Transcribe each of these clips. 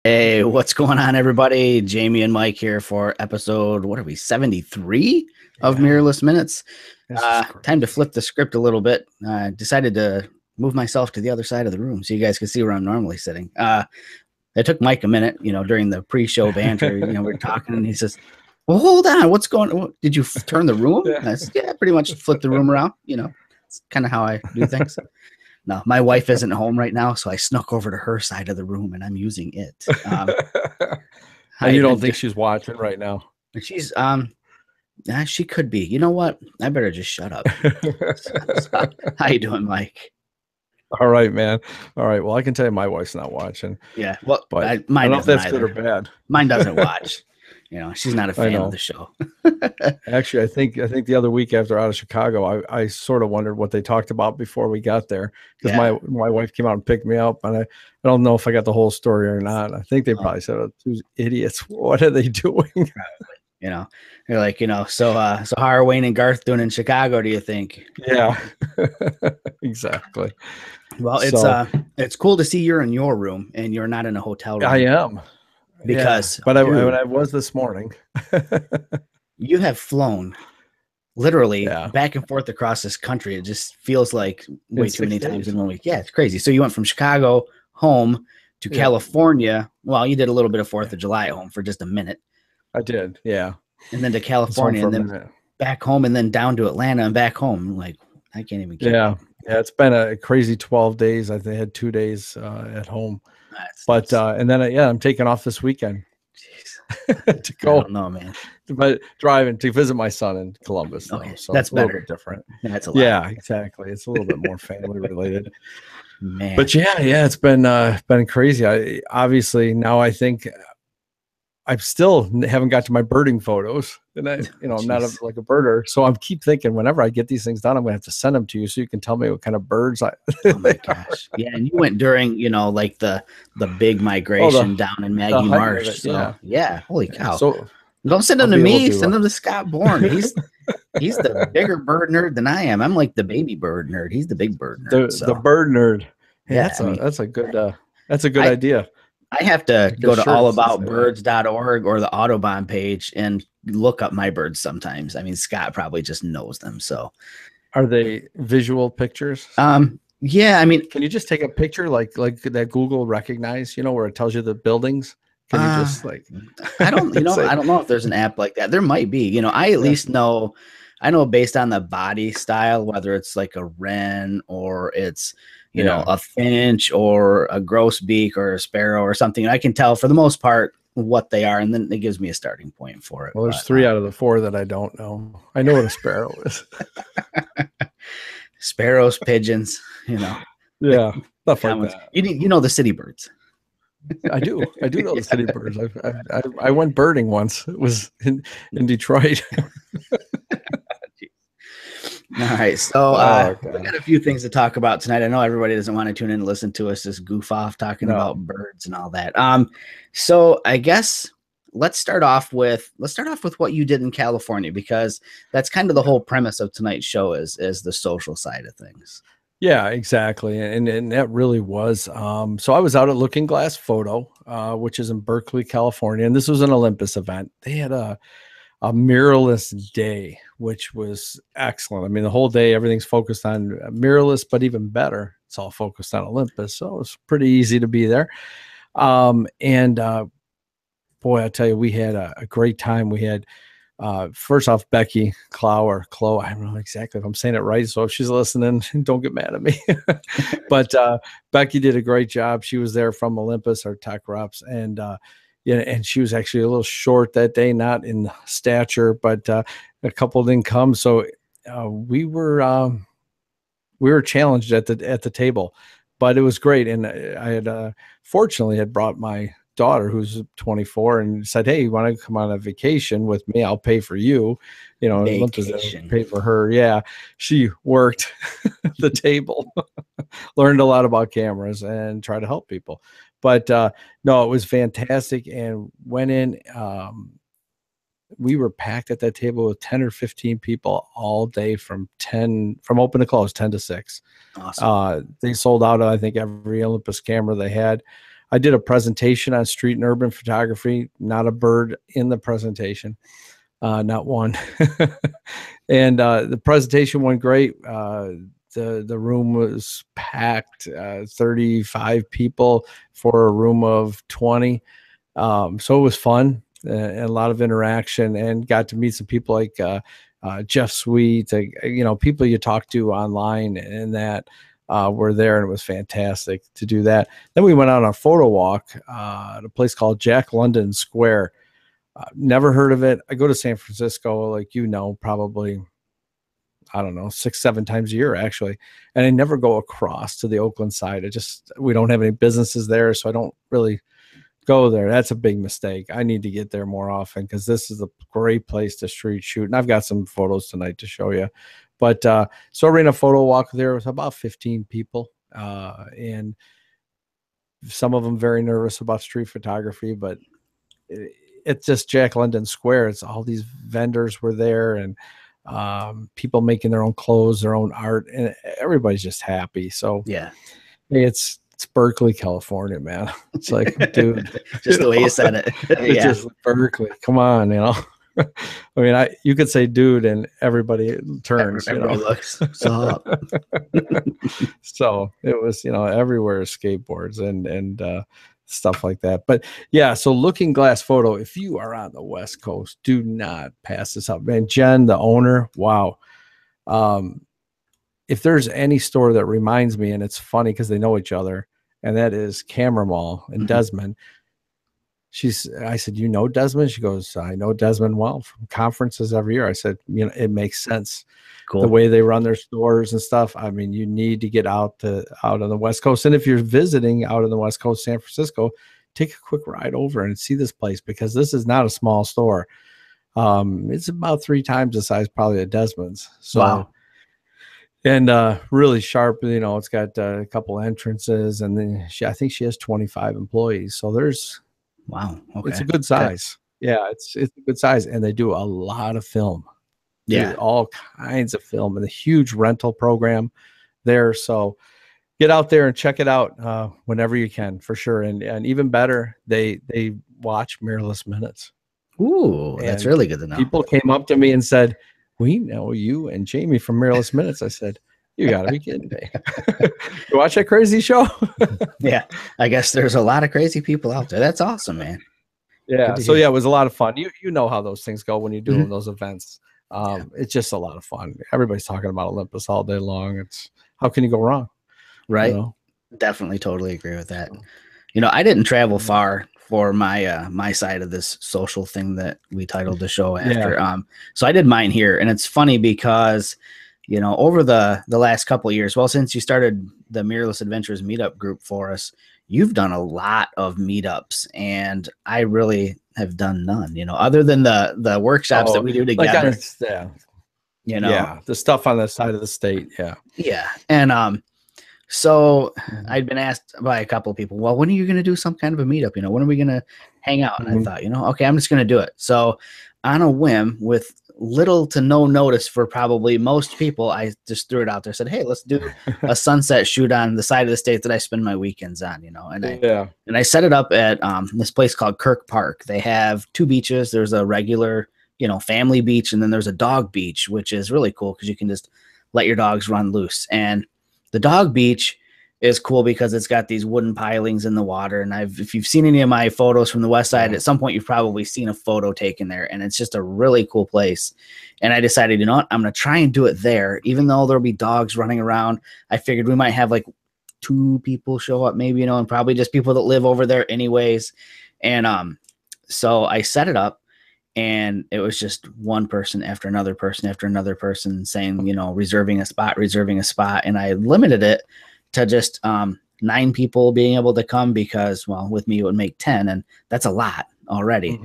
Hey, what's going on, everybody? Jamie and Mike here for episode, what are we, 73 of Yeah, Mirrorless Minutes. this is Time to crazy. flip the script a little bit. Decided to move myself to the other side of the room so you guys can see where I'm normally sitting. It took Mike a minute, during the pre-show banter, we were talking and he says, well, hold on, what's going on? Did you turn the room? Yeah. I said, yeah, pretty much flip the room around, it's kind of how I do things. No, my wife isn't home right now, so I snuck over to her side of the room and I'm using it. And I, you don't I think she's watching right now? she's she could be. You know what? I better just shut up. How you doing, Mike? All right, man. All right. Well, I can tell you my wife's not watching, Yeah. Well, but I mine don't know if isn't that's good or either. bad. Mine doesn't watch. She's not a I fan of the know. show. Actually, I think the other week after out of Chicago, I sort of wondered what they talked about before we got there because Yeah. my wife came out and picked me up, and I don't know if I got the whole story or not. I think they Oh, probably said, "Oh, two idiots. What are they doing?" probably. They're like, so how are Wayne and Garth doing in Chicago, do you think? Yeah, exactly. Well, So it's cool to see you're in your room and you're not in a hotel I room am. Yeah, because, but when dude, I was this morning, you have flown literally yeah, back and forth across this country. It just feels like in way too six many times days. in one week. Yeah, it's crazy. So you went from Chicago home to Yeah, California. Well, you did a little bit of Fourth yeah, of July at home for just a minute, I did. Yeah, and then to I was home California, for a and then minute. back home, and then down to Atlanta and back home. Like, I can't even keep Yeah, up. yeah, it's been a crazy 12 days. I had 2 days at home, That's but nuts. and then yeah, I'm taking off this weekend Jeez. to I go, don't know, man. but driving to visit my son in Columbus though, Okay, so that's it's a little better. bit different. That's a lot Yeah, better, exactly. It's a little bit more family related. man. But yeah, it's been crazy. I obviously now I think I still haven't got to my birding photos, and I'm not Jeez. like a birder, so I keep thinking whenever I get these things done, I'm gonna have to send them to you so you can tell me what kind of birds Oh my they are. gosh. Yeah, and you went during, like the big Oh, migration down in the Maggie height of Marsh. it, So yeah, yeah, holy yeah. cow. So Don't send I'll them to be able me. to. Send them to Scott Bourne. He's the bigger bird nerd than I am. I'm like the baby bird nerd. He's the big bird nerd. The So bird nerd. Hey, yeah, I mean, that's a good I idea. I have to Like a go to shirt to say that. allaboutbirds.org or the Autobahn page and look up my birds sometimes. I mean, Scott probably just knows them. So Are they visual pictures? yeah, I mean, Can you just take a picture like that Google recognize? Where it tells you the buildings. Can you Uh, just like I don't, say, I don't know if there's an app like that. There might be. I at yeah, least know, I know based on the body style, whether it's like a wren or it's, yeah? a finch or a grosbeak or a sparrow or something. I can tell for the most part what they are, and then it gives me a starting point for it. Well, there's But three out of the four that I don't know. I know what a sparrow is. sparrows, pigeons, the, Yeah, the stuff like commons. that. You know the city birds. I do. I do know the Yeah. city birds. I went birding once. It was in Detroit. All right, so Oh we got a gosh. few things to talk about tonight. I know everybody doesn't want to tune in and listen to us just goof off talking about No. birds and all that. So I guess let's start off with what you did in California because that's kind of the Yeah. whole premise of tonight's show is the social side of things. Yeah, exactly. And that really was. So I was out at Looking Glass Photo, which is in Berkeley, California, and this was an Olympus event. They had a mirrorless day, which was excellent. I mean, the whole day, everything's focused on mirrorless, but even better, it's all focused on Olympus. So it was pretty easy to be there. And boy, I tell you, we had a great time. We had first off, Becky Clow or Chloe. I don't know exactly if I'm saying it right. So if she's listening, don't get mad at me. But Becky did a great job. She was there from Olympus, our tech reps, and yeah, and she was actually a little short that day, not in stature, but a couple didn't come. So we were challenged at the table, but it was great. And I had fortunately had brought my daughter who's 24 and said, "Hey, you want to come on a vacation with me? I'll pay for you." Olympus didn't Vacation. pay for her. Yeah, she worked the table, learned a lot about cameras, and tried to help people. But no, it was fantastic, and went in. We were packed at that table with 10 or 15 people all day from open to close, 10 to 6. Awesome. They sold out, I think, every Olympus camera they had. I did a presentation on street and urban photography, not a bird in the presentation, not one. And the presentation went great. The room was packed, 35 people for a room of 20. So it was fun and a lot of interaction, and got to meet some people like Jeff Sweet, people you talk to online, and that were there, and it was fantastic to do that. Then we went on a photo walk at a place called Jack London Square. Never heard of it. I go to San Francisco, like, probably, I don't know, 6, 7 times a year, actually. And I never go across to the Oakland side. We don't have any businesses there, so I don't really go there. That's a big mistake. I need to get there more often, because this is a great place to street shoot. And I've got some photos tonight to show you. But so I ran a photo walk there with about 15 people. And some of them very nervous about street photography, but it's just Jack London Square. It's all these vendors were there, and people making their own clothes, their own art, and everybody's just happy. So yeah, it's Berkeley, California, man. It's like, dude, just the way you said it. It's just Berkeley. Come on, I mean, you could say dude and everybody turns. Everybody looks up. So it was, everywhere skateboards and stuff like that. But yeah, so Looking Glass Photo, if you are on the West Coast, do not pass this up, man. Jen, the owner, wow. If there's any store that reminds me, and it's funny because they know each other, and that is Camera Mall in Desmond. I said, you know Desmond? She goes, I know Desmond well from conferences every year. I said, it makes sense. Cool. The way they run their stores and stuff. I mean, you need to get out on the West Coast. And if you're visiting out on the West Coast, San Francisco, take a quick ride over and see this place, because this is not a small store. It's about 3 times the size probably of Desmond's. So, wow. And really sharp, it's got a couple entrances, and then I think she has 25 employees. So there's, wow, okay. It's a good size. Okay. Yeah, it's a good size, and they do a lot of film. Yeah, all kinds of film, and a huge rental program there. So get out there and check it out whenever you can, for sure. And even better, they watch Mirrorless Minutes. Ooh, that's really good to know. People came up to me and said, we know you and Jamie from Mirrorless Minutes. I said, you got to be kidding me. You watch that crazy show? Yeah, I guess there's a lot of crazy people out there. That's awesome, man. Yeah. So yeah, it was a lot of fun. You know how those things go when you're doing those events. It's just a lot of fun. Everybody's talking about Olympus all day long. How can you go wrong? Right. Definitely totally agree with that. I didn't travel far for my side of this social thing that we titled the show after. Yeah. So I did mine here, and it's funny because, over the last couple of years, well, since you started the Mirrorless Adventures meetup group for us, you've done a lot of meetups, and I really have done none, other than the workshops that we do together. Yeah, the stuff on the side of the state. Yeah. Yeah. And so I'd been asked by a couple of people, well, when are you going to do some kind of a meetup? When are we going to hang out? And I thought, okay, I'm just going to do it. So on a whim, with little to no notice for probably most people, I just threw it out there, said, hey, let's do a sunset shoot on the side of the state that I spend my weekends on, and I set it up at this place called Kirk Park. They have 2 beaches. There's a regular, family beach, and then there's a dog beach, which is really cool because you can just let your dogs run loose. And the dog beach is cool because it's got these wooden pilings in the water. And if you've seen any of my photos from the West Side, at some point you've probably seen a photo taken there, and it's just a really cool place. And I decided, I'm going to try and do it there, even though there'll be dogs running around. I figured we might have like 2 people show up, maybe, and probably just people that live over there anyways. And so I set it up, and it was just one person after another person saying, reserving a spot. And I limited it to just 9 people being able to come, because, well, with me, it would make 10, and that's a lot already.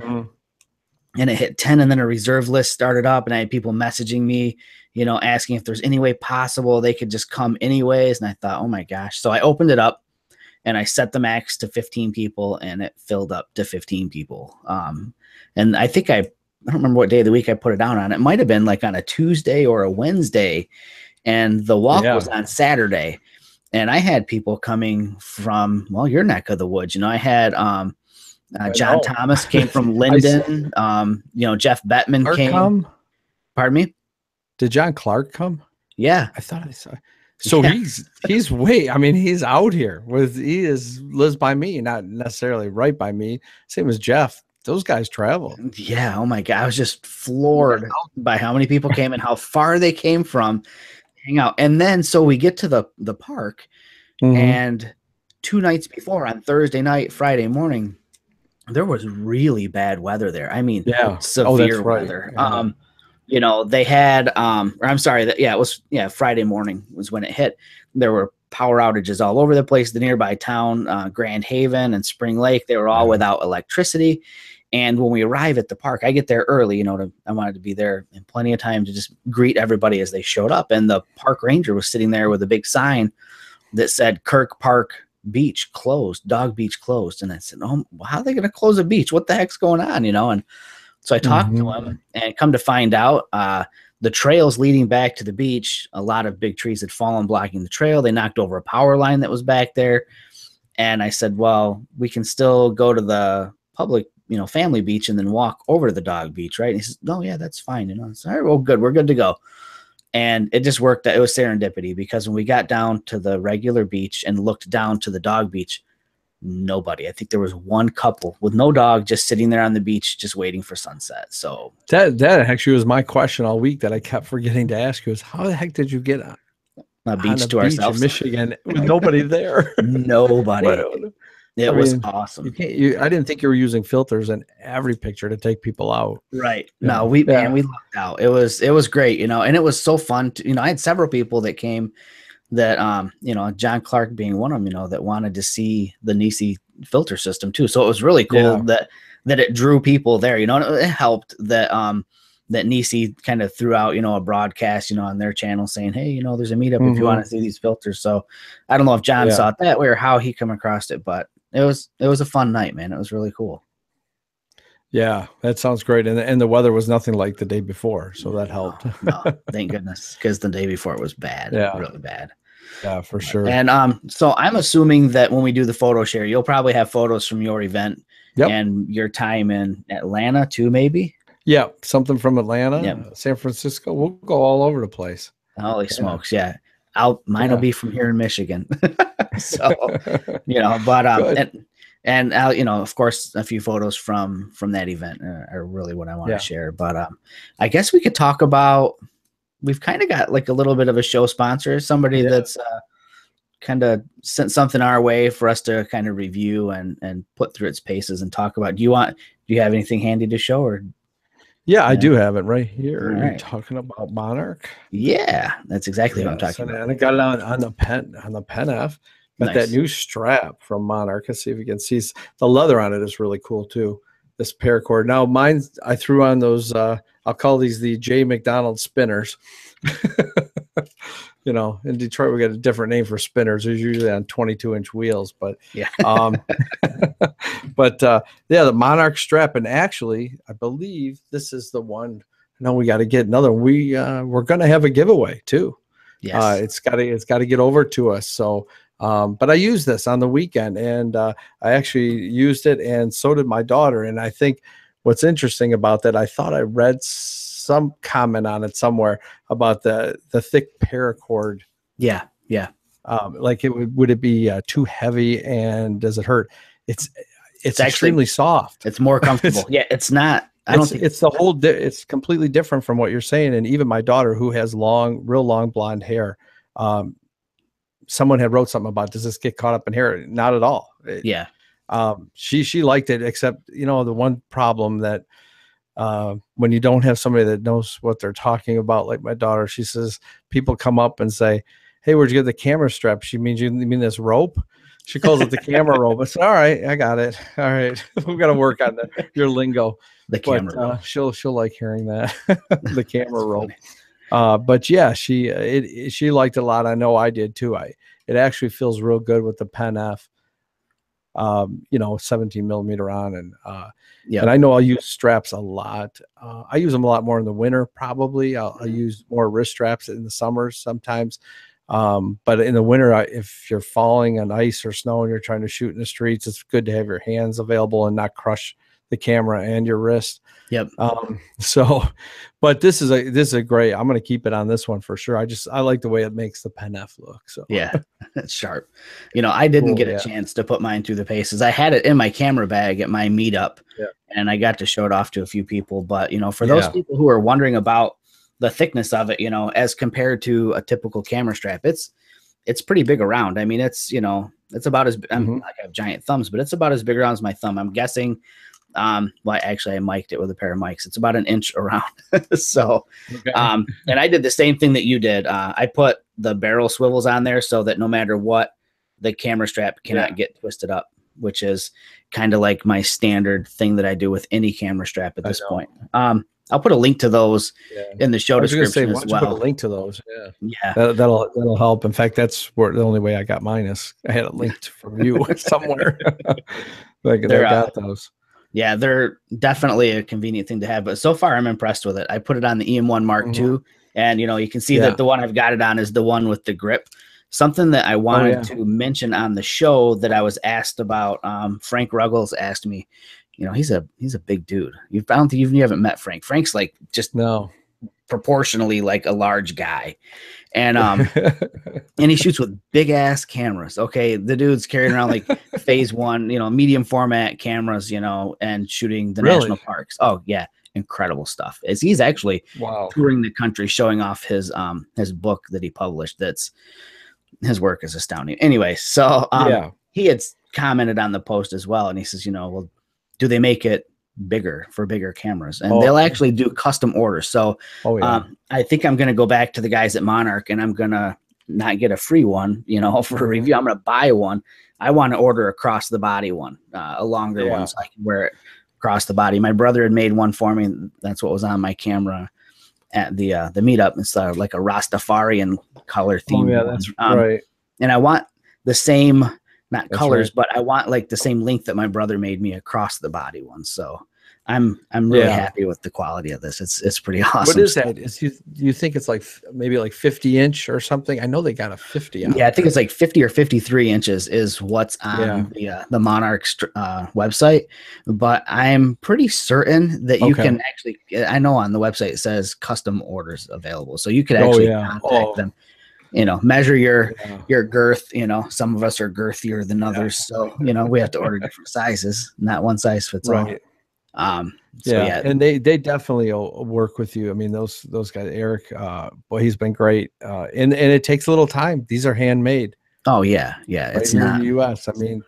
And it hit 10, and then a reserve list started up, and I had people messaging me, asking if there's any way possible they could just come anyways. And I thought, oh my gosh. So I opened it up, and I set the max to 15 people, and it filled up to 15 people. And I think I don't remember what day of the week I put it down on. It might have been like on a Tuesday or a Wednesday, and the walk was on Saturday. And I had people coming from, well, your neck of the woods. I had John know. Thomas came from I s- Linden. Jeff Bettman Clark came. come? Pardon me? Did John Clark come? Yeah. I thought I saw. So Yeah. he's way. I mean, he's out here lives by me, not necessarily right by me. Same as Jeff. Those guys travel. Yeah. Oh my God. I was just floored by how many people came and how far they came from hang out. And then so we get to the park, and 2 nights before, on Thursday night, Friday morning, there was really bad weather there. I mean, Yeah. Oh, that's severe right. weather. Yeah. They had or I'm sorry, that it was Friday morning was when it hit. There were power outages all over the place. The nearby town, Grand Haven and Spring Lake, they were all without electricity. And when we arrive at the park, I get there early, I wanted to be there in plenty of time to just greet everybody as they showed up. And the park ranger was sitting there with a big sign that said Kirk Park Beach closed, Dog Beach closed. And I said, oh, how are they going to close a beach? What the heck's going on? And so I talked to him, and come to find out, the trails leading back to the beach, a lot of big trees had fallen blocking the trail. They knocked over a power line that was back there. And I said, well, we can still go to the public, family beach and then walk over to the dog beach, right? And he says, no, yeah, that's fine. It's all right, well, good. We're good to go. And it just worked. It was serendipity, because when we got down to the regular beach and looked down to the dog beach, nobody. I think there was one couple with no dog just sitting there on the beach, just waiting for sunset. So that actually was my question all week that I kept forgetting to ask you is how the heck did you get a beach to ourselves in Michigan with nobody there? Nobody. It was awesome. I didn't think you were using filters in every picture to take people out. Right. No, we lucked out. It was great, and it was so fun. I had several people that came that, John Clark being one of them, that wanted to see the Nisi filter system too. So it was really cool that it drew people there, and it helped that, that Nisi kind of threw out, a broadcast, on their channel saying, hey, there's a meetup if you want to see these filters. So I don't know if John saw it that way or how he come across it, but it was a fun night, man. It was really cool. Yeah, that sounds great. And the weather was nothing like the day before, so that helped. No, thank goodness, because the day before it was bad. Yeah. Really bad. Yeah, for sure. And so I'm assuming that when we do the photo share, you'll probably have photos from your event and your time in Atlanta too, maybe? Yeah, something from Atlanta, San Francisco. We'll go all over the place. Holy smokes, yeah. Mine will be from here in Michigan. So, but and of course, a few photos from that event are really what I want to share. But I guess we could talk about, we've kind of got like a little bit of a show sponsor, somebody that's kind of sent something our way for us to kind of review and put through its paces and talk about. Do you have anything handy to show, or? Yeah, I do have it right here. All You're right. talking about Monarch. Yeah, that's exactly what I'm talking about. And I got it on the Pen F. Got that new strap from Monarch. Let's see if you can see the leather on it is really cool too. This paracord. Now mine, I threw on those. I'll call these the J McDonald spinners. In Detroit we got a different name for spinners. There's usually on 22-inch wheels, but the Monarch strap. And actually, I believe this is the one. No, we got to get another. We're going to have a giveaway too. Yes. It's got to get over to us. So, but I used this on the weekend, and I actually used it, and so did my daughter. And I think what's interesting about that, I thought I read some comment on it somewhere about the thick paracord. Yeah. Like would it be too heavy, and does it hurt? It's extremely actually soft. It's more comfortable. It's not. I don't think it's the whole. It's completely different from what you're saying. And even my daughter, who has real long blonde hair, someone had wrote something about, does this get caught up in hair? Not at all. She liked it, except the one problem that when you don't have somebody that knows what they're talking about, like my daughter, she says people come up and say, hey, where'd you get the camera strap? She means, you mean this rope? She calls it the camera rope. I said, all right, I got it. All right, we've got to work on your lingo. The camera rope. She'll like hearing that. The camera rope. But yeah, she liked it a lot. I know I did too. It actually feels real good with the Pen F. 17 millimeter on, and and I know I'll use straps a lot. I use them a lot more in the winter. Probably I'll use more wrist straps in the summers sometimes. But in the winter, if you're falling on ice or snow and you're trying to shoot in the streets, it's good to have your hands available and not crush the camera and your wrist. Yep. But this is a great. I'm going to keep it on this one for sure. I like the way it makes the Pen F look. So yeah, it's sharp. I didn't Cool, get a chance to put mine through the paces. I had it in my camera bag at my meetup, and I got to show it off to a few people. But for those people who are wondering about the thickness of it, as compared to a typical camera strap, it's pretty big around. I mean, it's about as I have giant thumbs, but it's about as big around as my thumb. I'm guessing. Well, actually, I mic'd it with a pair of mics. It's about an inch around. So, and I did the same thing that you did. I put the barrel swivels on there so that no matter what, the camera strap cannot get twisted up, which is kind of like my standard thing that I do with any camera strap at this point. I'll put a link to those in the show description as well. Put a link to those. Yeah. That'll help. In fact, that's the only way I got mine is I had it linked from you somewhere. I got those. Yeah, they're definitely a convenient thing to have. But so far, I'm impressed with it. I put it on the EM1 Mark II, and you can see that the one I've got it on is the one with the grip. Something that I wanted to mention on the show that I was asked about. Frank Ruggles asked me. He's a big dude. You haven't met Frank. Frank's like just proportionally like a large guy, and and he shoots with big ass cameras. Okay, the dude's carrying around like phase 1, medium format cameras, and shooting the national parks. Oh yeah, incredible stuff. He's actually touring the country showing off his book that he published. His work is astounding. Anyway, so he had commented on the post as well, and he says, well, do they make it bigger for bigger cameras? And they'll actually do custom orders. So I think I'm going to go back to the guys at Monarch, and I'm going to not get a free one, for a review. I'm going to buy one. I want to order a cross the body one, a longer one, so I can wear it across the body. My brother had made one for me. That's what was on my camera at the meetup. It's like a Rastafarian color theme. That's right. And I want the same, not colors, but I want like the same length that my brother made me across the body one. So I'm really happy with the quality of this. It's pretty awesome. What is that? You think it's like maybe like 50 inch or something? I know they got a 50. I think it's like 50 or 53 inches is what's on the Monarch website. But I'm pretty certain that you can actually. I know on the website it says custom orders available, so you could actually contact them. Measure your girth. Some of us are girthier than others, so we have to order different sizes. Not one size fits all. And they definitely will work with you. I mean, those guys, Eric, boy, he's been great. And it takes a little time. These are handmade. Oh yeah. Right, it's not in the US. I mean,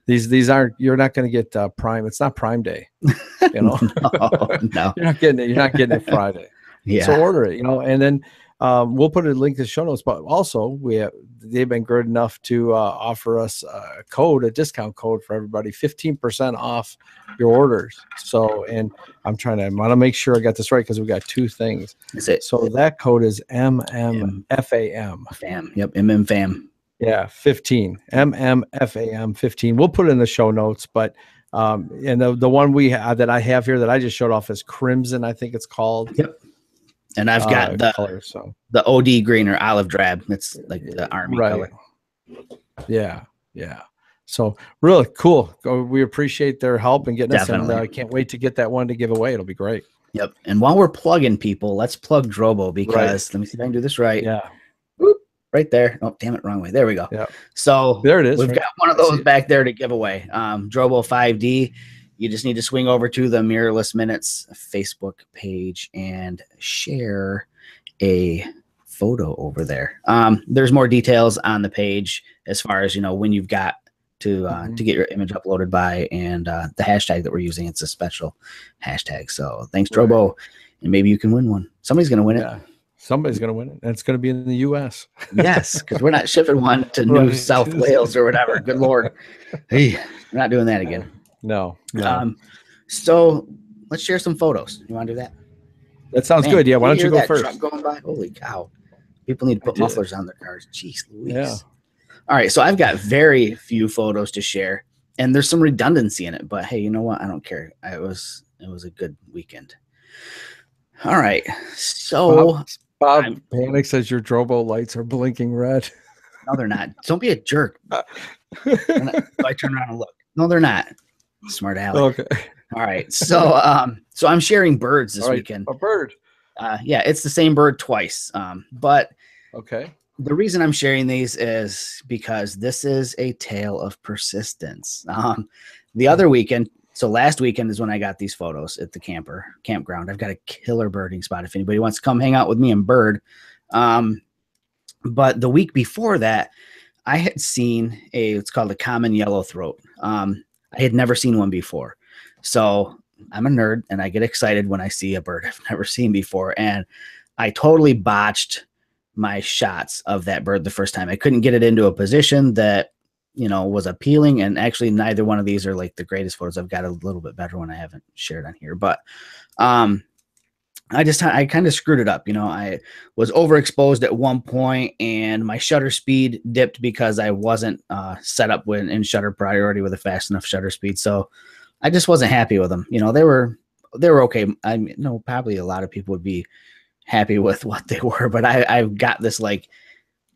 these aren't, you're not going to get Prime. It's not Prime Day, No. You're not getting it Friday. So order it, and then we'll put a link to the show notes, but also they've been good enough to offer us a discount code for everybody, 15% off your orders. So, and I want to make sure I got this right because we got two things. So that code is MMFAM. FAM. Yep. MMFAM. Yeah. 15 MMFAM 15. We'll put it in the show notes, but and the one that I have here that I just showed off is Crimson, I think it's called. Yep. And I've got the color, the OD green or olive drab. It's like the army color. Yeah. So really cool. We appreciate their help and getting us. And I can't wait to get that one to give away. It'll be great. Yep. And while we're plugging people, let's plug Drobo because let me see if I can do this right. Yeah. Whoop, right there. Oh, damn it. Wrong way. There we go. Yeah. So there it is. We've got one of those back there to give away. Drobo 5D. You just need to swing over to the Mirrorless Minutes Facebook page and share a photo over there. There's more details on the page as far as, when you've got to get your image uploaded by, and the hashtag that we're using. It's a special hashtag. So thanks, Drobo. And maybe you can win one. Somebody's going to win it. Somebody's going to win it. And it's going to be in the US. Yes, because we're not shipping one to New South Wales or whatever. Good Lord. Hey, we're not doing that again. No. So let's share some photos. You want to do that? That sounds good. Yeah. Why don't you go first? Truck going by? Holy cow. People need to put mufflers on their cars. Jeez Louise. Yeah. All right. So I've got very few photos to share, and there's some redundancy in it, but hey, you know what? I don't care. It was a good weekend. All right. So Bob panics as your Drobo lights are blinking red. No, they're not. Don't be a jerk. So I turn around and look. No, they're not. Smart Alec. Okay. All right. So I'm sharing birds this weekend. A bird. Yeah, it's the same bird twice. But okay. The reason I'm sharing these is because this is a tale of persistence. The other weekend, so last weekend is when I got these photos at the campground. I've got a killer birding spot if anybody wants to come hang out with me and bird. But the week before that, I had seen it's called a common yellow throat. I had never seen one before. So I'm a nerd and I get excited when I see a bird I've never seen before. And I totally botched my shots of that bird the first time. I couldn't get it into a position that, was appealing. And actually neither one of these are like the greatest photos. I've got a little bit better one I haven't shared on here, but, I kind of screwed it up. I was overexposed at one point and my shutter speed dipped because I wasn't set up in shutter priority with a fast enough shutter speed. So I just wasn't happy with them. They were okay. I know probably a lot of people would be happy with what they were, but I've got this like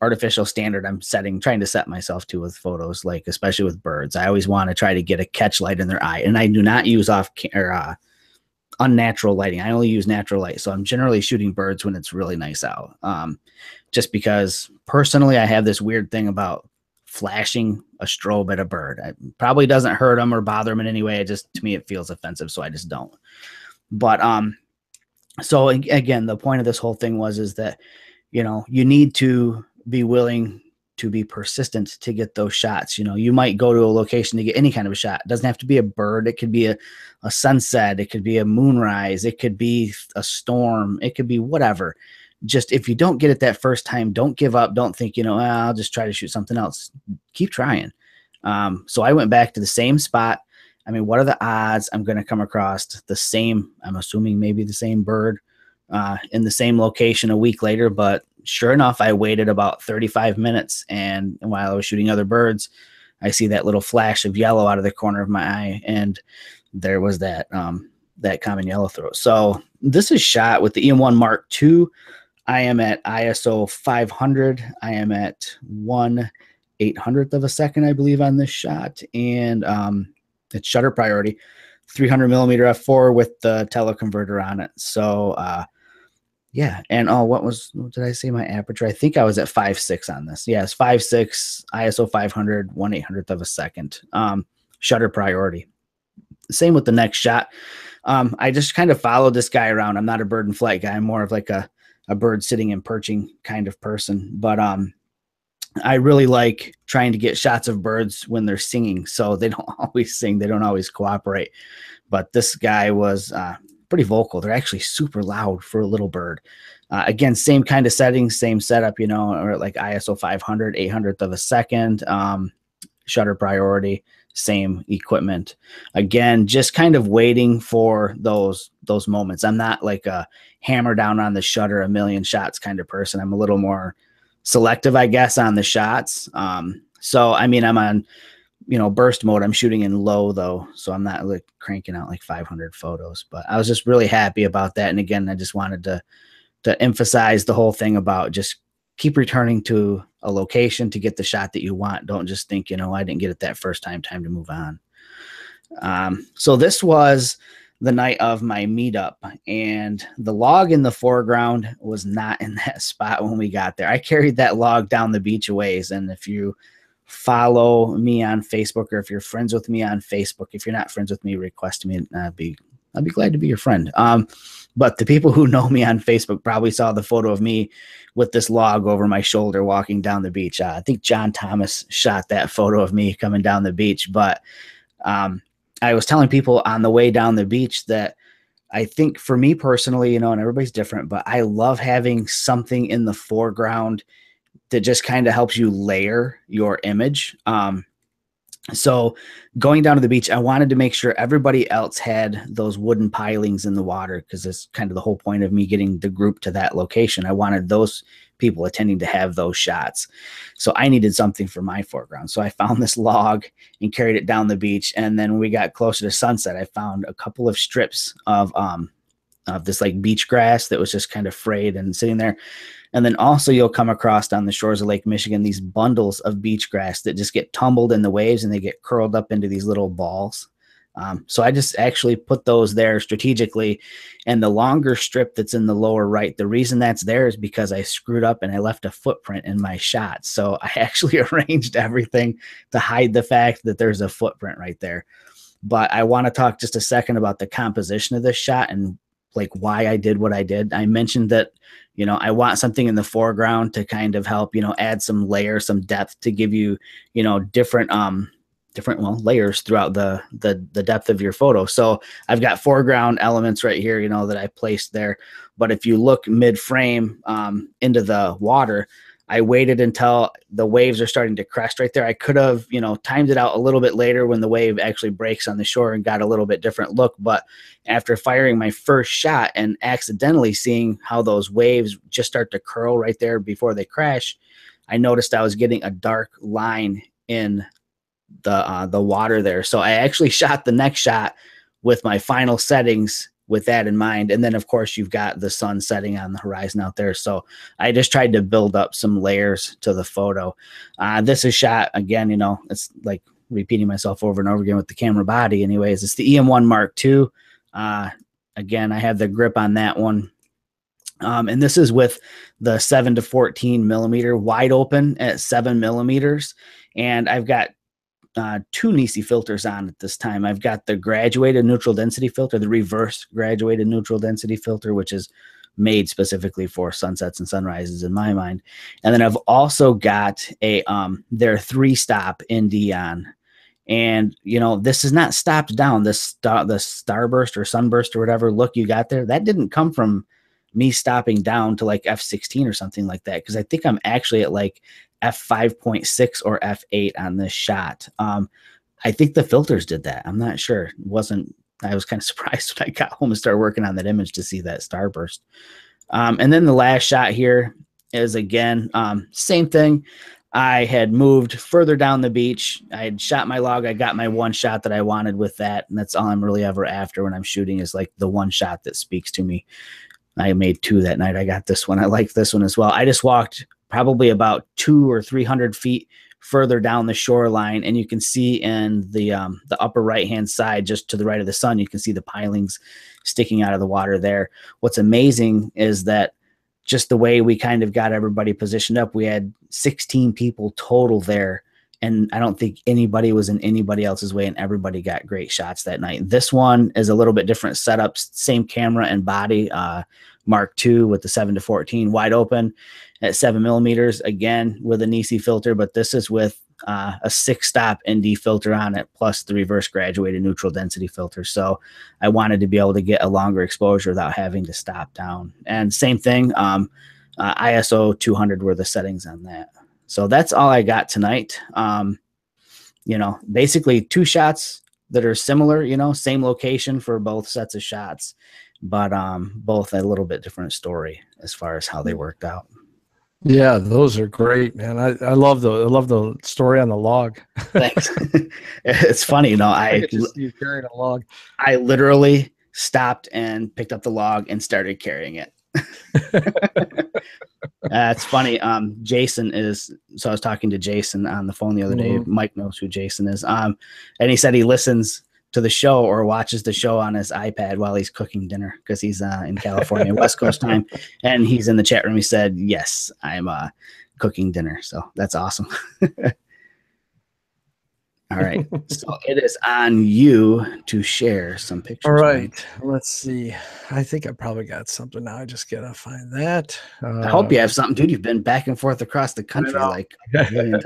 artificial standard I'm trying to set myself to with photos, like especially with birds. I always want to try to get a catch light in their eye, and I do not use unnatural lighting. I only use natural light. So I'm generally shooting birds when it's really nice out. Just because personally, I have this weird thing about flashing a strobe at a bird. It probably doesn't hurt them or bother them in any way. To me, it feels offensive. So I just don't. But, so again, the point of this whole thing is that, you need to be willing to be persistent to get those shots. You might go to a location to get any kind of a shot. It doesn't have to be a bird. It could be a sunset. It could be a moonrise. It could be a storm. It could be whatever. Just if you don't get it that first time, don't give up. Don't think, I'll just try to shoot something else. Keep trying. So I went back to the same spot. I mean, what are the odds I'm going to come across the same, I'm assuming maybe the same bird in the same location a week later, but sure enough, I waited about 35 minutes, and while I was shooting other birds, I see that little flash of yellow out of the corner of my eye, and there was that common yellow throat. So this is shot with the EM1 Mark II. I am at ISO 500. I am at 1/800th of a second, I believe, on this shot, and it's shutter priority, 300 millimeter f4 with the teleconverter on it. So yeah. And what did I say my aperture? I think I was at 5.6 on this. Yes, 5.6, ISO 500, 1/800th of a second. Shutter priority. Same with the next shot. I just kind of followed this guy around. I'm not a bird and flight guy. I'm more of like a bird sitting and perching kind of person. But I really like trying to get shots of birds when they're singing. So they don't always sing. They don't always cooperate. But this guy was pretty vocal. They're actually super loud for a little bird. Again, same kind of settings, same setup, or like ISO 500, 1/800th of a second, shutter priority, same equipment. Again, just kind of waiting for those moments. I'm not like a hammer down on the shutter, a million shots kind of person. I'm a little more selective, I guess, on the shots. So, I mean, I'm on, burst mode. I'm shooting in low though. So I'm not like cranking out like 500 photos, but I was just really happy about that. And again, I just wanted to emphasize the whole thing about just keep returning to a location to get the shot that you want. Don't just think, I didn't get it that first time to move on. So this was the night of my meetup, and the log in the foreground was not in that spot when we got there. I carried that log down the beach a ways. And if you follow me on Facebook, or if you're friends with me on Facebook, if you're not friends with me, request me, and I'd be glad to be your friend. But the people who know me on Facebook probably saw the photo of me with this log over my shoulder walking down the beach. I think John Thomas shot that photo of me coming down the beach. But I was telling people on the way down the beach that I think for me personally, and everybody's different, but I love having something in the foreground that just kind of helps you layer your image. So going down to the beach, I wanted to make sure everybody else had those wooden pilings in the water, because it's kind of the whole point of me getting the group to that location. I wanted those people attending to have those shots. So I needed something for my foreground. So I found this log and carried it down the beach. And then when we got closer to sunset, I found a couple of strips of of this like beach grass that was just kind of frayed and sitting there. And then also you'll come across on the shores of Lake Michigan these bundles of beach grass that just get tumbled in the waves and they get curled up into these little balls. So I just actually put those there strategically. And the longer strip that's in the lower right, the reason that's there is because I screwed up and I left a footprint in my shot. So I actually arranged everything to hide the fact that there's a footprint right there. But I want to talk just a second about the composition of this shot and like why I did what I did. I mentioned that, you know, I want something in the foreground to kind of help, you know, add some layer, some depth to give you, you know, different layers throughout the depth of your photo. So I've got foreground elements right here, you know, that I placed there. But if you look mid frame into the water, I waited until the waves are starting to crest right there. I could have, you know, timed it out a little bit later when the wave actually breaks on the shore and got a little bit different look. But after firing my first shot and accidentally seeing how those waves just start to curl right there before they crash, I noticed I was getting a dark line in the water there. So I actually shot the next shot with my final settings with that in mind. And then of course you've got the sun setting on the horizon out there. So I just tried to build up some layers to the photo. This is shot again, you know, it's like repeating myself over and over again with the camera body anyways. It's the EM1 Mark II. Again, I have the grip on that one. And this is with the 7 to 14 millimeter wide open at 7 millimeters. And I've got two Nisi filters on at this time. I've got the graduated neutral density filter, the reverse graduated neutral density filter, which is made specifically for sunsets and sunrises in my mind. And then I've also got a their 3-stop ND on. And, you know, this is not stopped down. The starburst or sunburst or whatever look you got there, that didn't come from me stopping down to like F16 or something like that. Cause I think I'm actually at like F5.6 or F8 on this shot. I think the filters did that. I'm not sure. I was kind of surprised when I got home and started working on that image to see that starburst. And then the last shot here is again, same thing. I had moved further down the beach. I had shot my log. I got my one shot that I wanted with that. And that's all I'm really ever after when I'm shooting is like the one shot that speaks to me. I made 2 that night. I got this one. I like this one as well. I just walked probably about 200 or 300 feet further down the shoreline. And you can see in the upper right-hand side, just to the right of the sun, you can see the pilings sticking out of the water there. What's amazing is that just the way we kind of got everybody positioned up, we had 16 people total there. And I don't think anybody was in anybody else's way, and everybody got great shots that night. This one is a little bit different setup, same camera and body, Mark II with the 7 to 14 wide open at 7 millimeters, again with a Nisi filter, but this is with a 6-stop ND filter on it, plus the reverse graduated neutral density filter. So I wanted to be able to get a longer exposure without having to stop down. And same thing, ISO 200 were the settings on that. So that's all I got tonight. You know, basically 2 shots that are similar, you know, same location for both sets of shots, but both a little bit different story as far as how they worked out. Yeah, those are great, man. I love the story on the log. Thanks. It's funny, you know, I could just see you carrying a log. I literally stopped and picked up the log and started carrying it. It's funny. Jason is, so I was talking to Jason on the phone the other day. Mike knows who Jason is. And he said he listens to the show or watches the show on his iPad while he's cooking dinner because he's in California, West Coast time. And he's in the chat room. He said, yes, I'm cooking dinner. So that's awesome. All right. So it is on you to share some pictures. All right. Mike. Let's see. I think I probably got something now. I just got to find that. I hope you have something, dude. You've been back and forth across the country like a million times.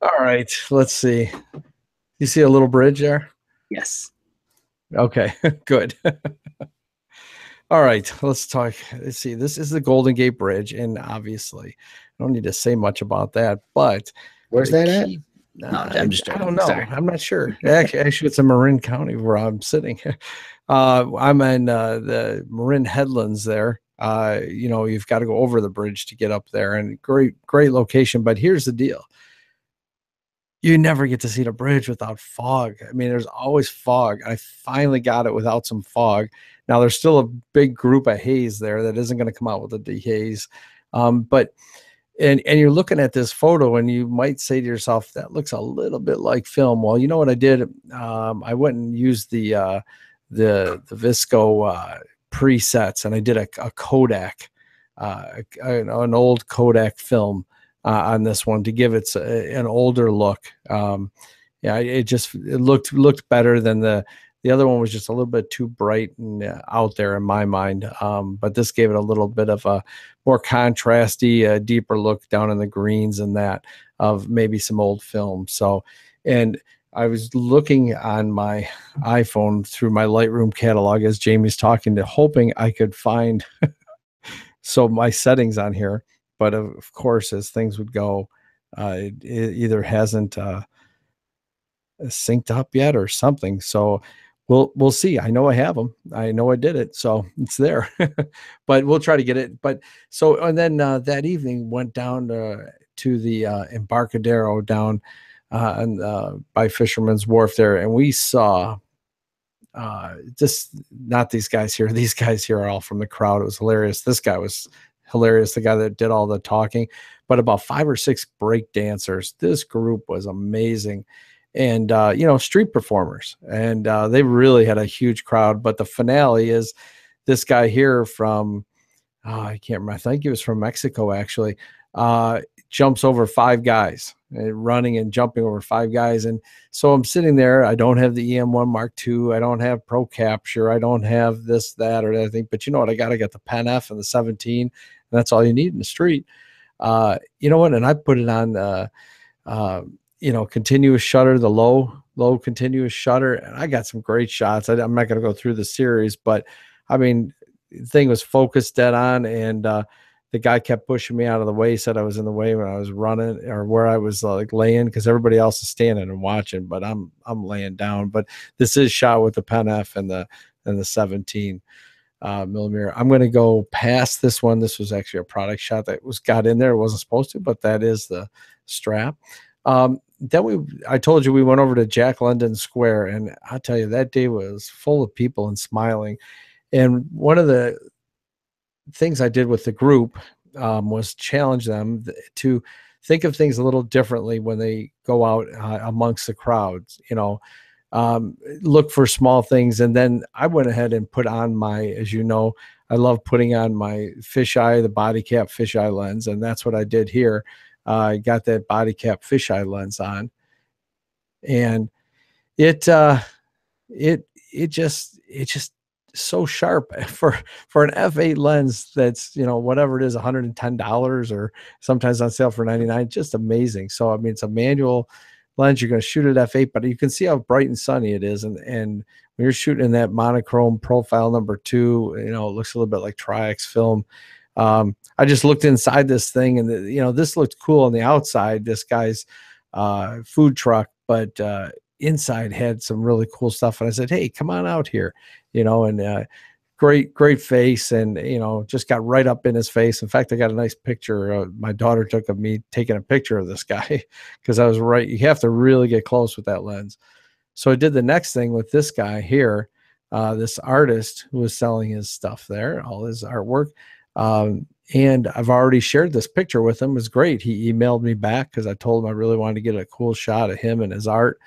All right. Let's see. You see a little bridge there? Yes. Okay. Good. All right. Let's talk. Let's see. This is the Golden Gate Bridge. And obviously, I don't need to say much about that. But where's that at? No, I'm just, I don't know. Sorry. I'm not sure. Actually, it's in Marin County where I'm sitting. I'm in the Marin Headlands there. You know, you've got to go over the bridge to get up there, and great location. But here's the deal. you never get to see the bridge without fog. I mean, there's always fog. I finally got it without some fog. Now there's still a big group of haze there that isn't going to come out with the dehaze. But and you're looking at this photo and you might say to yourself, that looks a little bit like film. Well, you know what I did? I went and used the Visco presets, and I did a Kodak, an old Kodak film on this one to give it an older look. Yeah, it looked better than the other one was just a little bit too bright and out there in my mind. But this gave it a little bit of a more contrasty, deeper look down in the greens and that of maybe some old film. So, and I was looking on my iPhone through my Lightroom catalog as Jamie's talking, to hoping I could find so my settings on here. But of course, as things would go, it either hasn't synced up yet or something. So we'll see. I know I have them. I know I did it, so it's there. But we'll try to get it. But so, and then that evening went down to the Embarcadero down by Fisherman's Wharf there, and we saw just not these guys here. These guys here are all from the crowd. It was hilarious. This guy was hilarious, the guy that did all the talking, but about 5 or 6 break dancers. This group was amazing. And street performers, and they really had a huge crowd. But the finale is this guy here from I can't remember, I think he was from Mexico actually, jumps over 5 guys, running and jumping over 5 guys. And so I'm sitting there, I don't have the EM1 Mark II, I don't have Pro Capture, I don't have this, that, or that thing, but you know what, I got the Pen F and the 17, and that's all you need in the street. You know what, and I put it on continuous shutter, the low continuous shutter, and I got some great shots. I'm not going to go through the series, but I mean, the thing was focused dead on, and the guy kept pushing me out of the way. He said I was in the way when I was running, or where I was like laying, because everybody else is standing and watching, but I'm laying down. But this is shot with the Pen F and the 17 millimeter. I'm going to go past this one. This was actually a product shot that got in there. It wasn't supposed to, but that is the strap. Then I told you we went over to Jack London Square, and I'll tell you, that day was full of people and smiling. And one of the things I did with the group was challenge them to think of things a little differently when they go out amongst the crowds, look for small things. And then I went ahead and put on as you know, I love putting on my fisheye, the body cap fisheye lens. And that's what I did here. I got that body cap fisheye lens on, and it just so sharp for an f8 lens that's, whatever it is, $110 or sometimes on sale for $99. Just amazing. So I mean, it's a manual lens. You're going to shoot at f8, but you can see how bright and sunny it is. And when you're shooting in that monochrome profile number 2, it looks a little bit like Tri-X film. I just looked inside this thing, and this looked cool on the outside, this guy's food truck, but inside had some really cool stuff. And I said, hey, come on out here, and great face, and just got right up in his face. In fact, I got a nice picture my daughter took of me taking a picture of this guy, because I was right. You have to really get close with that lens. So I did the next thing with this guy here, this artist who was selling his stuff there, all his artwork. And I've already shared this picture with him. It was great. He emailed me back because I told him I really wanted to get a cool shot of him and his art.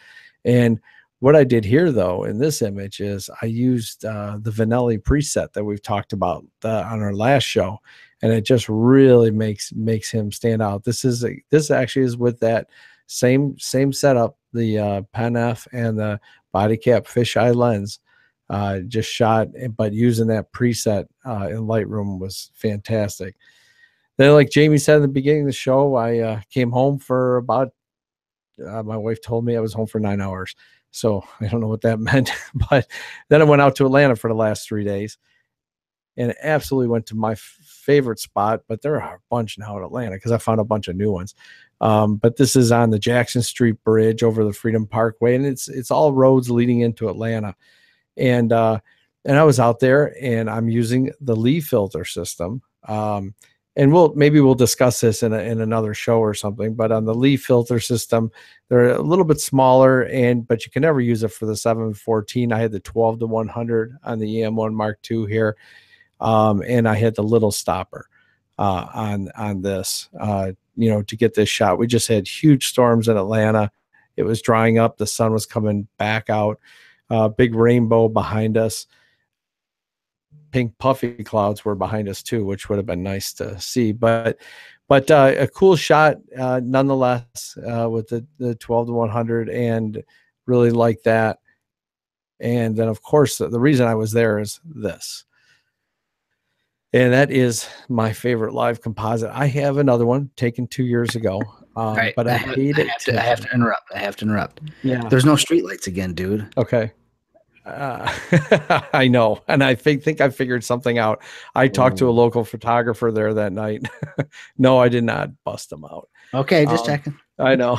And what I did here, though, in this image is I used the Vanelli preset that we've talked about on our last show, and it just really makes him stand out. This actually is with that same setup, the Pen F and the body cap fisheye lens. Just shot, but using that preset in Lightroom was fantastic. Then, like Jamie said in the beginning of the show, I came home for about, my wife told me I was home for 9 hours. So I don't know what that meant, but then I went out to Atlanta for the last 3 days, and absolutely went to my favorite spot, but there are a bunch now in Atlanta because I found a bunch of new ones. But this is on the Jackson Street Bridge over the Freedom Parkway, and it's all roads leading into Atlanta. And I was out there, and I'm using the Lee filter system. and maybe we'll discuss this in another show or something. But on the leaf filter system, they're a little bit smaller, but you can never use it for the 714. I had the 12-100 on the EM1 Mark II here, and I had the little stopper on this, to get this shot. We just had huge storms in Atlanta. It was drying up. The sun was coming back out. Big rainbow behind us. Pink puffy clouds were behind us too, which would have been nice to see. But a cool shot nonetheless, with the 12-100, and really like that. And then of course the reason I was there is this. And that is my favorite live composite. I have another one taken 2 years ago, Right. but I hate it. I have to interrupt. Yeah. There's no streetlights again, dude. Okay. I know. And I think I figured something out. I talked to a local photographer there that night. No, I did not bust them out. Okay, just checking. I know.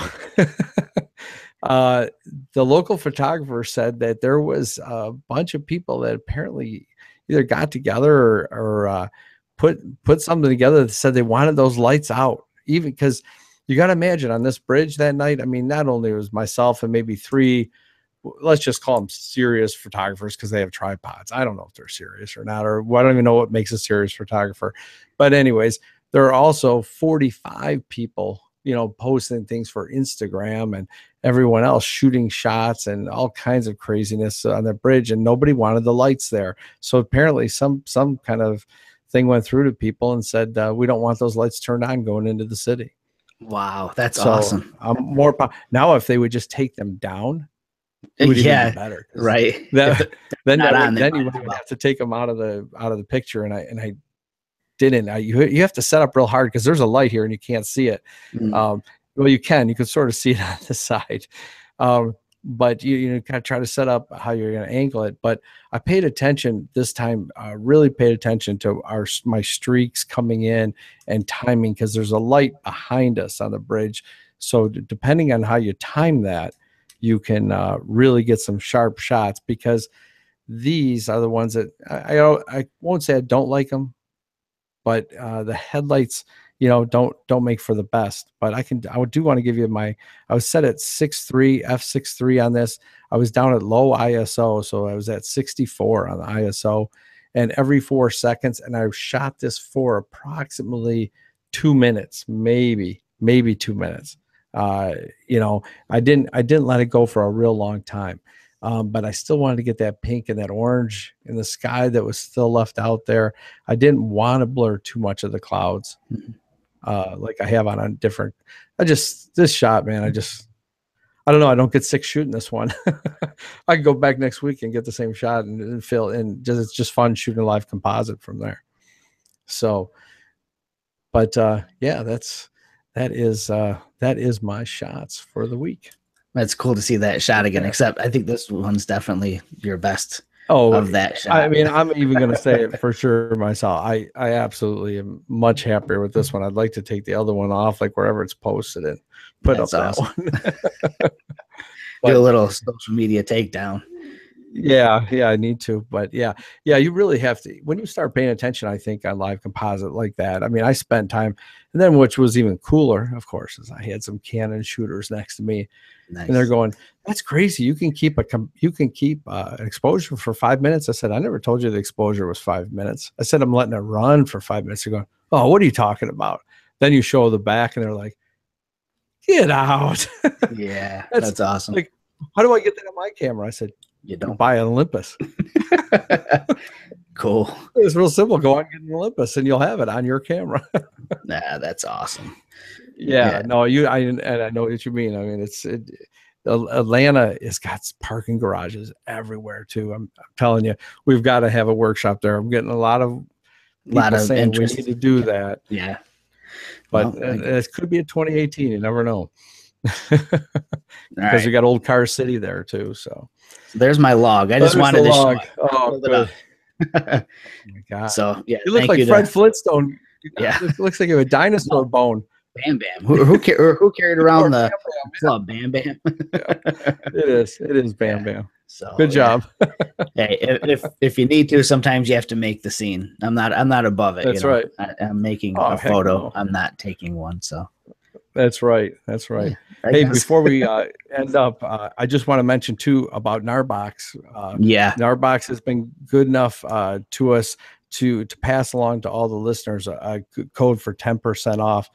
The local photographer said that there was a bunch of people that apparently either got together or put something together that said they wanted those lights out, even because you got to imagine on this bridge that night. I mean, not only was myself and maybe 3, let's just call them serious photographers because they have tripods. I don't know if they're serious or not, or I don't even know what makes a serious photographer. But anyways, there are also 45 people, posting things for Instagram, and everyone else shooting shots and all kinds of craziness on the bridge, and nobody wanted the lights there. So apparently some kind of thing went through to people and said, we don't want those lights turned on going into the city. Wow, that's awesome. Now if they would just take them down, it would even be better. Right. Then you would have to take them out of the picture, and I didn't. You have to set up real hard because there's a light here and you can't see it. Well, you can sort of see it on the side, but you kind of try to set up how you're going to angle it. But I paid attention this time. Really paid attention to my streaks coming in and timing, because there's a light behind us on the bridge. So depending on how you time that, you can really get some sharp shots, because these are the ones that I won't say I don't like them, but the headlights, don't make for the best. But I do want to give you I was set at 6.3 f6.3 on this. I was down at low ISO, so I was at 64 on the ISO, and every 4 seconds, and I shot this for approximately 2 minutes, maybe 2 minutes. I didn't let it go for a real long time, but I still wanted to get that pink and that orange in the sky that was still left out there. I didn't want to blur too much of the clouds, like I have on different. This shot, man, I don't know. I don't get sick shooting this one. I can go back next week and get the same shot and feel, and it's just fun shooting a live composite from there. So, but yeah, that is my shots for the week. It's cool to see that shot again, except I think this one's definitely your best of that shot. I mean, I'm even going to say it for sure myself. I absolutely am much happier with this one. I'd like to take the other one off, like wherever it's posted, and put up that one. Do a little social media takedown. Yeah, I need to. But yeah, you really have to, when you start paying attention, I think, on live composite like that. I mean, I spent time, and then which was even cooler, of course, is I had some Canon shooters next to me. Nice. And they're going, "That's crazy. You can keep an exposure for 5 minutes." I said, "I never told you the exposure was 5 minutes." I said, "I'm letting it run for 5 minutes." They're going, "Oh, what are you talking about?" Then you show the back, and they're like, "Get out!" Yeah, that's awesome. Like, how do I get that on my camera? I said, "You don't buy an Olympus." Cool. It's real simple. Go out and get an Olympus, and you'll have it on your camera. Nah, that's awesome. Yeah. No, I know what you mean. I mean, Atlanta has got parking garages everywhere too. I'm telling you, we've got to have a workshop there. I'm getting a lot of saying interest. We need to do that. Yeah. But it could be a 2018. You never know. Because we got Old Car City there too. So there's my log. I just wanted to show it. Oh, good. Oh my God. So yeah, you look like Fred Flintstone. Yeah, it looks like you have a dinosaur bone. Bam Bam. Who carried around the club? Bam Bam. Yeah. It is Bam Bam. So Good job. Hey, if you need to, sometimes you have to make the scene. I'm not above it. That's right. I'm making Oh, a heck photo. no. I'm not taking one. So That's right. That's right. yeah, Hey, before we end up, I just want to mention too about Narbox. Yeah. Narbox has been good enough to us to pass along to all the listeners a code for 10% off.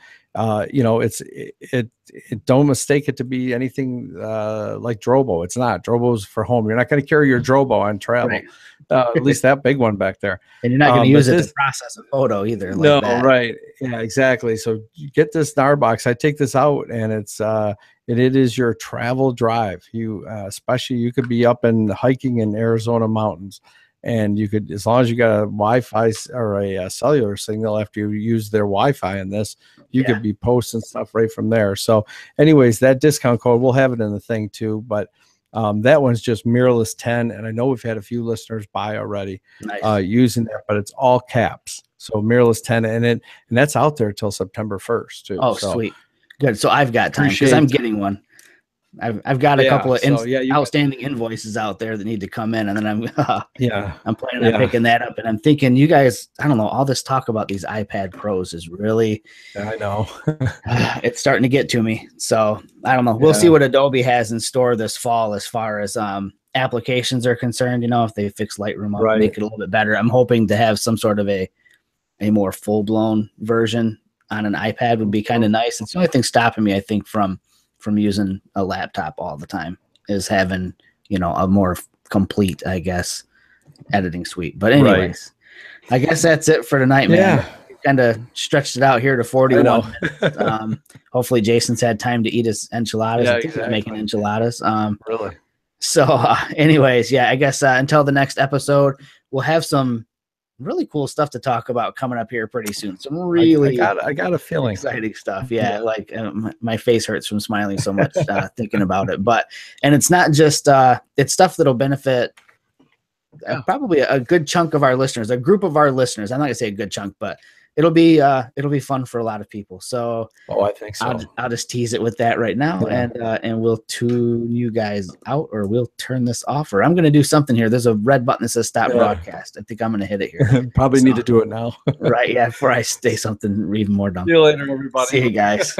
Don't mistake it to be anything like Drobo. It's not. Drobo's for home. You're not going to carry your Drobo on travel. Right. At least that big one back there. And you're not going to But use it to process a photo either. No, like that. right. Yeah, exactly. So you get this Narbox. I take this out, and it is your travel drive. You especially you could be up and hiking in Arizona mountains, and you could, as long as you got a Wi-Fi or a cellular signal after you use their Wi-Fi in this, you could be posting stuff right from there. So, anyways, that discount code, we'll have it in the thing too, but. That one's just Mirrorless 10, and I know we've had a few listeners buy already using that, but it's all caps. So Mirrorless 10, and that's out there till September 1st too. Oh, so, sweet, good. So I've got time because I'm getting one. I've got a couple of outstanding invoices out there that need to come in, and then I'm planning on picking that up. And I'm thinking, you guys, I don't know, all this talk about these iPad Pros is really, I know, it's starting to get to me. So I don't know. We'll see what Adobe has in store this fall as far as applications are concerned. You know, if they fix Lightroom up, make it a little bit better. I'm hoping to have some sort of a more full blown version on an iPad would be kind of nice. It's the only thing stopping me, I think, from using a laptop all the time is having, a more complete, I guess, editing suite. But anyways, I guess that's it for tonight, man. Yeah. Kind of stretched it out here to 41 minutes. Hopefully Jason's had time to eat his enchiladas. I think he's making enchiladas. Really? So anyways, I guess until the next episode, we'll have some really cool stuff to talk about coming up here pretty soon. Some really I got a feeling exciting stuff. Like my face hurts from smiling so much thinking about it. And it's not just it's stuff that'll benefit probably a good chunk of our listeners, a group of our listeners. I'm not gonna say a good chunk, but it'll be fun for a lot of people. So I think so. I'll just tease it with that right now, and we'll tune you guys out, or we'll turn this off, or I'm gonna do something here. There's a red button that says stop broadcast. I think I'm gonna hit it here. Probably need to do it now. Right, before I say something even more dumb. See you later, everybody. See you guys.